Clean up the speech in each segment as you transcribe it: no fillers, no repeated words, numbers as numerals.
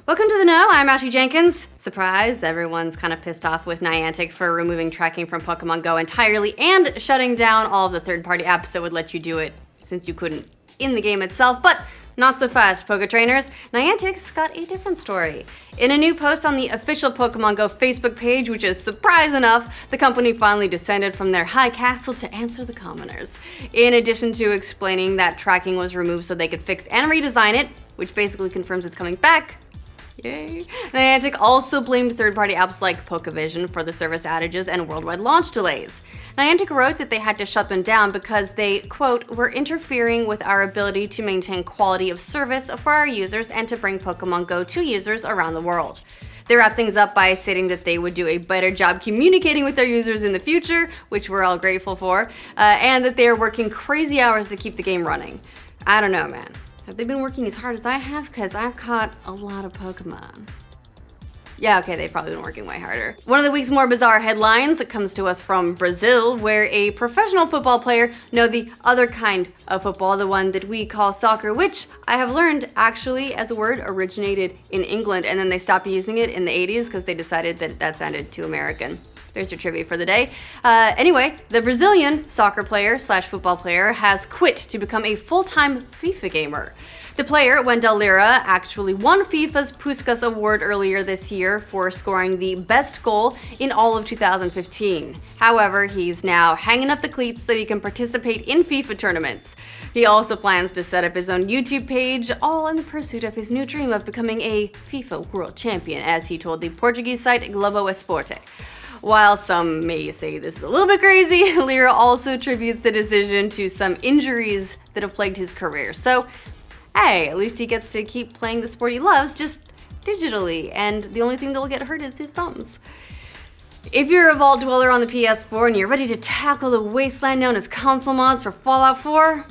Welcome to the Know, I'm Ashley Jenkins. Surprise, everyone's kind of pissed off with Niantic for removing tracking from Pokemon Go entirely and shutting down all of the third-party apps that would let you do it since you couldn't in the game itself, but not so fast, Poke Trainers. Niantic's got a different story. In a new post on the official Pokemon Go Facebook page, which is surprise enough, the company finally descended from their high castle to answer the commoners. In addition to explaining that tracking was removed so they could fix and redesign it, which basically confirms it's coming back, yay. Niantic also blamed third-party apps like Pokevision for the service outages and worldwide launch delays. Niantic wrote that they had to shut them down because they, quote, were interfering with our ability to maintain quality of service for our users and to bring Pokemon Go to users around the world. They wrapped things up by stating that they would do a better job communicating with their users in the future, which we're all grateful for, and that they are working crazy hours to keep the game running. I don't know, man. Have they been working as hard as I have? Because I've caught a lot of Pokemon. Yeah, okay, they've probably been working way harder. One of the week's more bizarre headlines comes to us from Brazil, where a professional football player, no, the other kind of football, the one that we call soccer, which I have learned actually as a word originated in England, and then they stopped using it in the 80s because they decided that that sounded too American. There's your trivia for the day. Anyway, the Brazilian soccer player slash football player has quit to become a full-time FIFA gamer. The player, Wendell Lira, actually won FIFA's Puskas Award earlier this year for scoring the best goal in all of 2015. However, he's now hanging up the cleats so he can participate in FIFA tournaments. He also plans to set up his own YouTube page, all in the pursuit of his new dream of becoming a FIFA world champion, as he told the Portuguese site Globo Esporte. While some may say this is a little bit crazy, Lira also attributes the decision to some injuries that have plagued his career. So, hey, at least he gets to keep playing the sport he loves, just digitally, and the only thing that will get hurt is his thumbs. If you're a Vault Dweller on the PS4 and you're ready to tackle the wasteland known as console mods for Fallout 4,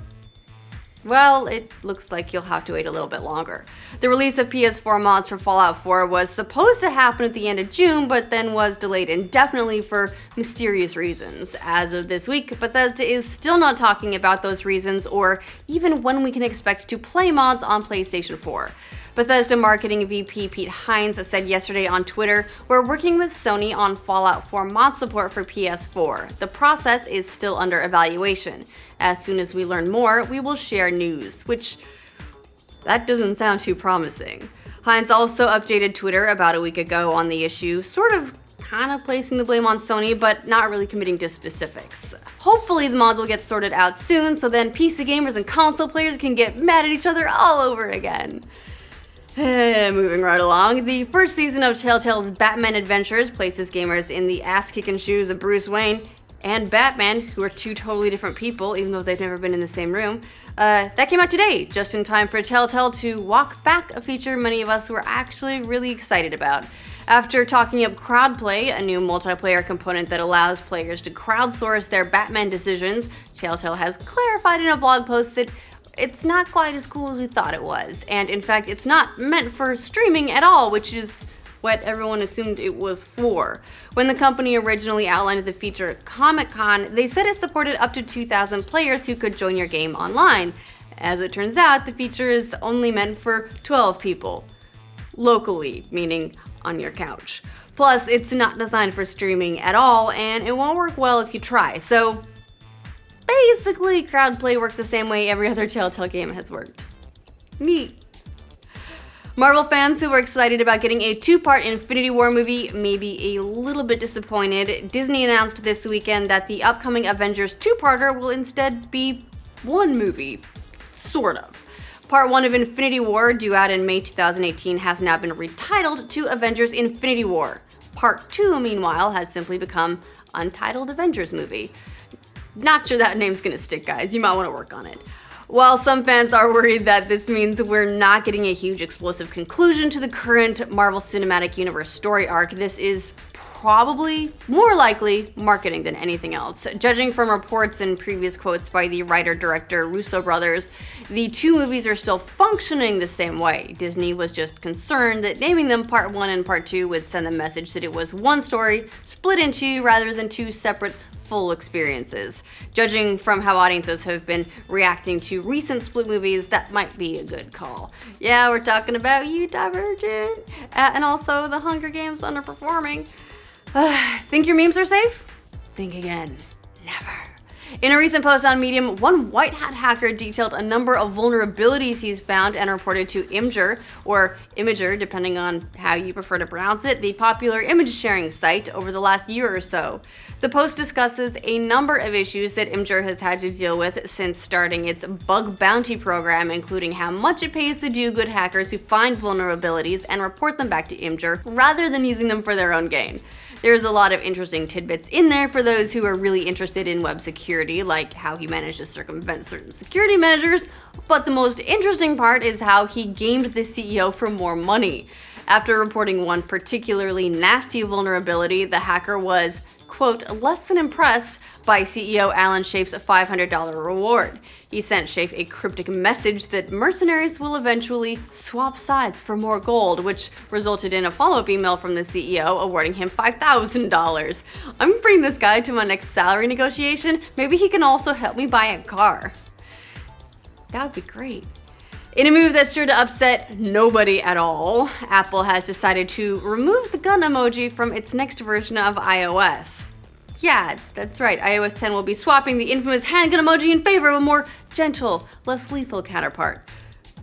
well, it looks like you'll have to wait a little bit longer. The release of PS4 mods for Fallout 4 was supposed to happen at the end of June, but then was delayed indefinitely for mysterious reasons. As of this week, Bethesda is still not talking about those reasons or even when we can expect to play mods on PlayStation 4. Bethesda marketing VP Pete Hines said yesterday on Twitter, "We're working with Sony on Fallout 4 mod support for PS4. The process is still under evaluation. As soon as we learn more, we will share news," which, that doesn't sound too promising. Hines also updated Twitter about a week ago on the issue, kind of placing the blame on Sony, but not really committing to specifics. Hopefully the mods will get sorted out soon, so then PC gamers and console players can get mad at each other all over again. Moving right along, the first season of Telltale's Batman Adventures places gamers in the ass-kicking shoes of Bruce Wayne and Batman, who are two totally different people, even though they've never been in the same room. That came out today, just in time for Telltale to walk back a feature many of us were actually really excited about. After talking up Crowdplay, a new multiplayer component that allows players to crowdsource their Batman decisions, Telltale has clarified in a blog post that it's not quite as cool as we thought it was, and in fact, it's not meant for streaming at all, which is what everyone assumed it was for. When the company originally outlined the feature at Comic-Con, they said it supported up to 2,000 players who could join your game online. As it turns out, the feature is only meant for 12 people. Locally, meaning on your couch. Plus, it's not designed for streaming at all, and it won't work well if you try. So, basically, Crowdplay works the same way every other Telltale game has worked. Neat. Marvel fans who were excited about getting a two-part Infinity War movie may be a little bit disappointed. Disney announced this weekend that the upcoming Avengers two-parter will instead be one movie. Sort of. Part 1 of Infinity War, due out in May 2018, has now been retitled to Avengers Infinity War. Part 2, meanwhile, has simply become Untitled Avengers Movie. Not sure that name's gonna stick, guys. You might want to work on it. While some fans are worried that this means we're not getting a huge explosive conclusion to the current Marvel Cinematic Universe story arc, this is probably more likely marketing than anything else. Judging from reports and previous quotes by the writer-director Russo brothers, the two movies are still functioning the same way. Disney was just concerned that naming them Part 1 and Part 2 would send the message that it was one story split in two rather than two separate full experiences. Judging from how audiences have been reacting to recent split movies, that might be a good call. Yeah, we're talking about you, Divergent, and also the Hunger Games underperforming. Think your memes are safe? Think again. Never. In a recent post on Medium, one white hat hacker detailed a number of vulnerabilities he's found and reported to Imgur, or Imgur, depending on how you prefer to pronounce it, the popular image sharing site, over the last year or so. The post discusses a number of issues that Imgur has had to deal with since starting its bug bounty program, including how much it pays the do-good hackers who find vulnerabilities and report them back to Imgur, rather than using them for their own gain. There's a lot of interesting tidbits in there for those who are really interested in web security, like how he managed to circumvent certain security measures, but the most interesting part is how he gamed the CEO for more money. After reporting one particularly nasty vulnerability, the hacker was, quote, less than impressed by CEO Alan Shafe's $500 reward. He sent Shafe a cryptic message that mercenaries will eventually swap sides for more gold, which resulted in a follow-up email from the CEO awarding him $5,000. I'm gonna bring this guy to my next salary negotiation. Maybe he can also help me buy a car. That would be great. In a move that's sure to upset nobody at all, Apple has decided to remove the gun emoji from its next version of iOS. Yeah, that's right, iOS 10 will be swapping the infamous handgun emoji in favor of a more gentle, less lethal counterpart,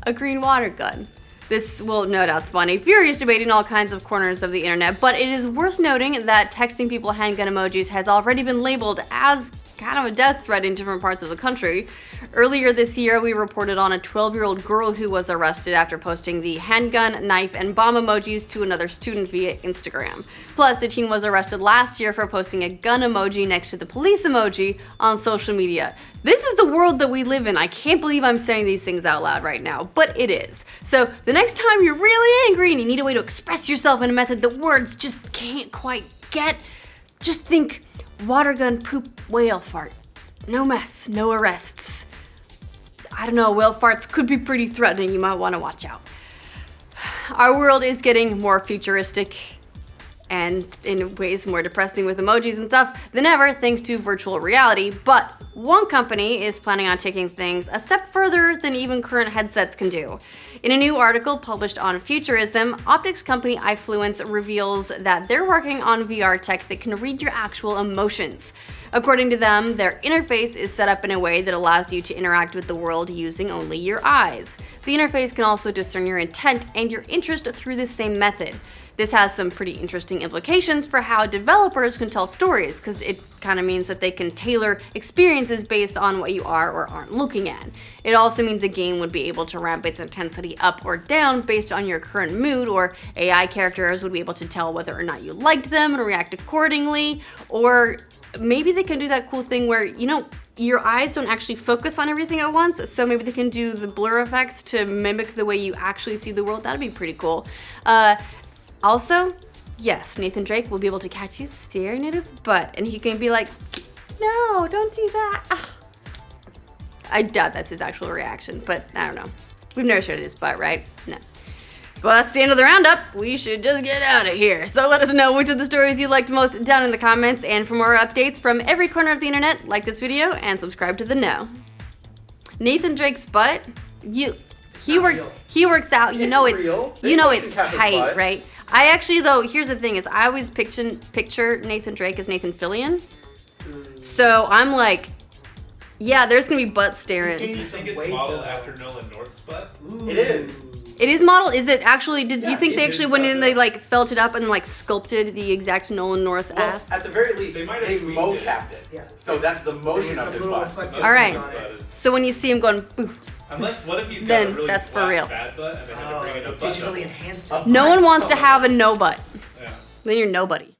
a green water gun. This will no doubt spawn a furious debate in all kinds of corners of the internet, but it is worth noting that texting people handgun emojis has already been labeled as kind of a death threat in different parts of the country. Earlier this year, we reported on a 12-year-old girl who was arrested after posting the handgun, knife, and bomb emojis to another student via Instagram. Plus, a teen was arrested last year for posting a gun emoji next to the police emoji on social media. This is the world that we live in. I can't believe I'm saying these things out loud right now, but it is. So the next time you're really angry and you need a way to express yourself in a method that words just can't quite get, just think water gun poop whale fart. No mess, no arrests. I don't know, whale farts could be pretty threatening. You might want to watch out. Our world is getting more futuristic and in ways more depressing with emojis and stuff than ever thanks to virtual reality, but one company is planning on taking things a step further than even current headsets can do. In a new article published on Futurism, optics company iFluence reveals that they're working on VR tech that can read your actual emotions. According to them, their interface is set up in a way that allows you to interact with the world using only your eyes. The interface can also discern your intent and your interest through the same method. This has some pretty interesting implications for how developers can tell stories, because it kind of means that they can tailor experiences based on what you are or aren't looking at. It also means a game would be able to ramp its intensity up or down based on your current mood, or AI characters would be able to tell whether or not you liked them and react accordingly, or maybe they can do that cool thing where, you know, your eyes don't actually focus on everything at once, so maybe they can do the blur effects to mimic the way you actually see the world. That'd be pretty cool. Also, yes, Nathan Drake will be able to catch you staring at his butt, and he can be like, no, don't do that. Ah. I doubt that's his actual reaction, but I don't know. We've never showed his butt, right? No. Well, that's the end of the roundup. We should just get out of here. So let us know which of the stories you liked most down in the comments, and for more updates from every corner of the internet, like this video and subscribe to The Know. Nathan Drake's butt, he works out. You know it's tight, right? I actually, though, here's the thing is I always picture Nathan Drake as Nathan Fillion. So I'm like, yeah, there's gonna be butt staring. Do you think it's modeled after Nolan North's butt? It is. It is modeled? Is it actually, do you think they actually went in and they like felt it up and like sculpted the exact Nolan North ass? At the very least, they mocapped it. Yeah. So that's the motion of his butt. Alright, so when you see him going, boo. Unless, what if he's got then a really that's for real. bad butt and they had to bring in a butt digitally enhanced. No one wants to have a no butt. Yeah. Then you're nobody.